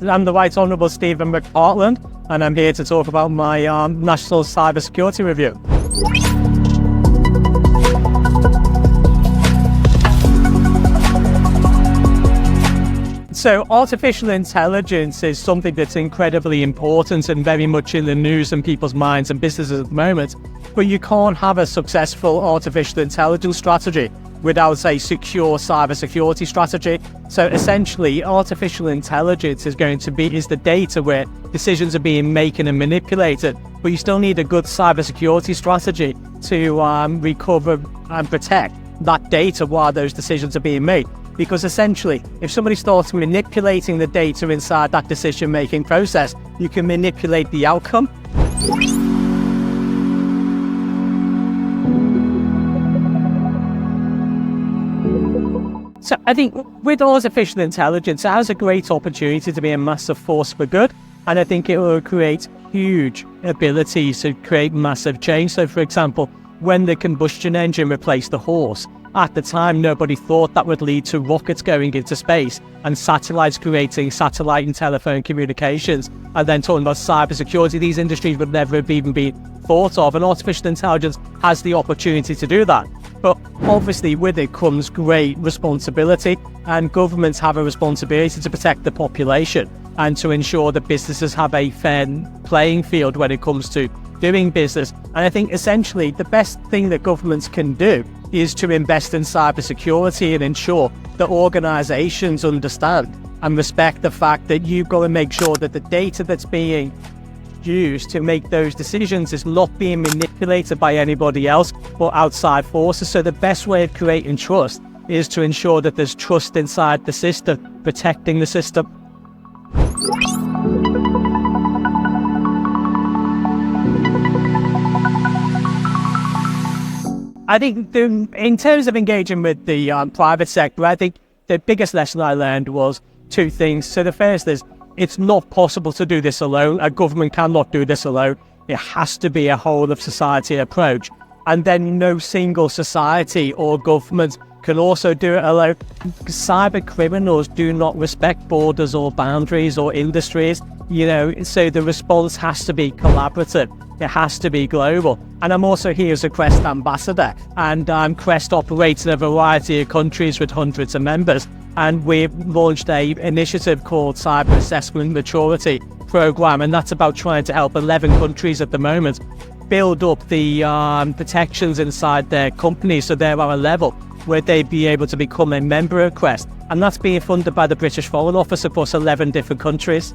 I'm the Right Hon Stephen McPartland, and I'm here to talk about my national cybersecurity review. So artificial intelligence is something that's incredibly important and very much in the news and people's minds and businesses at the moment. But you can't have a successful artificial intelligence strategy without a secure cybersecurity strategy. So essentially, artificial intelligence is the data where decisions are being made and manipulated, but you still need a good cybersecurity strategy to recover and protect that data while those decisions are being made. Because essentially, if somebody starts manipulating the data inside that decision-making process, you can manipulate the outcome. So I think with artificial intelligence, it has a great opportunity to be a massive force for good. And I think it will create huge abilities to create massive change. So for example, when the combustion engine replaced the horse, at the time, nobody thought that would lead to rockets going into space and satellites creating satellite and telephone communications. And then talking about cybersecurity, these industries would never have even been thought of. And artificial intelligence has the opportunity to do that. But obviously with it comes great responsibility, and governments have a responsibility to protect the population and to ensure that businesses have a fair playing field when it comes to doing business. And I think essentially the best thing that governments can do is to invest in cybersecurity and ensure that organizations understand and respect the fact that you've got to make sure that the data that's being used to make those decisions is not being manipulated by anybody else or outside forces. So the best way of creating trust is to ensure that there's trust inside the system, protecting the system. I think in terms of engaging with the private sector, I think the biggest lesson I learned was two things. So the first is, it's not possible to do this alone. A government cannot do this alone. It has to be a whole of society approach. And then no single society or government can also do it alone. Cyber criminals do not respect borders or boundaries or industries, so the response has to be collaborative. It has to be global. And I'm also here as a Crest ambassador, and Crest operates in a variety of countries with hundreds of members. And we've launched an initiative called Cyber Assessment Maturity Program, and that's about trying to help 11 countries at the moment build up the protections inside their companies so they're at a level where they'd be able to become a member of Crest. And that's being funded by the British Foreign Office across 11 different countries.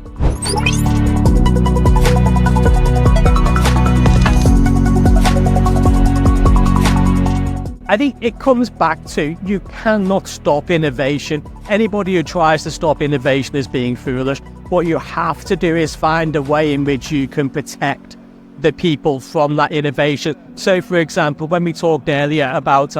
I think it comes back to, you cannot stop innovation. Anybody who tries to stop innovation is being foolish. What you have to do is find a way in which you can protect the people from that innovation. So for example, when we talked earlier about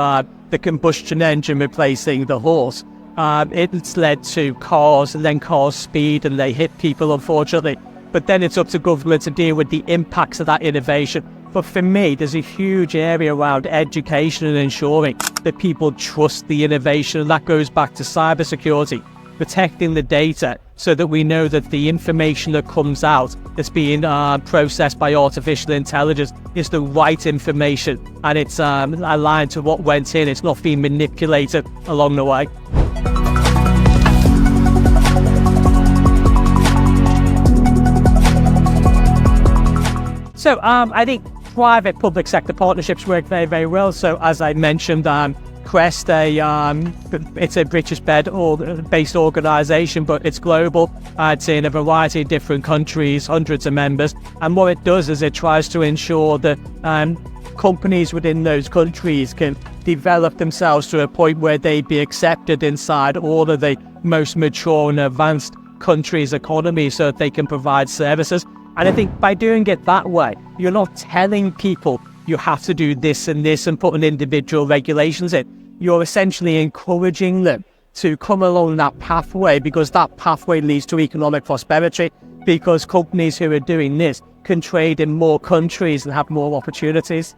the combustion engine replacing the horse, it's led to cars, and then cars speed and they hit people, unfortunately. But then it's up to government to deal with the impacts of that innovation. But for me, there's a huge area around education and ensuring that people trust the innovation. And that goes back to cybersecurity, protecting the data so that we know that the information that comes out that's being processed by artificial intelligence is the right information, and it's aligned to what went in. It's not being manipulated along the way. So I think private-public sector partnerships work very, very well. So as I mentioned, Crest, it's a British-based organisation, but it's global. It's in a variety of different countries, hundreds of members. And what it does is it tries to ensure that companies within those countries can develop themselves to a point where they'd be accepted inside all of the most mature and advanced countries' economies so that they can provide services. And I think by doing it that way, you're not telling people you have to do this and putting individual regulations in. You're essentially encouraging them to come along that pathway, because that pathway leads to economic prosperity, because companies who are doing this can trade in more countries and have more opportunities.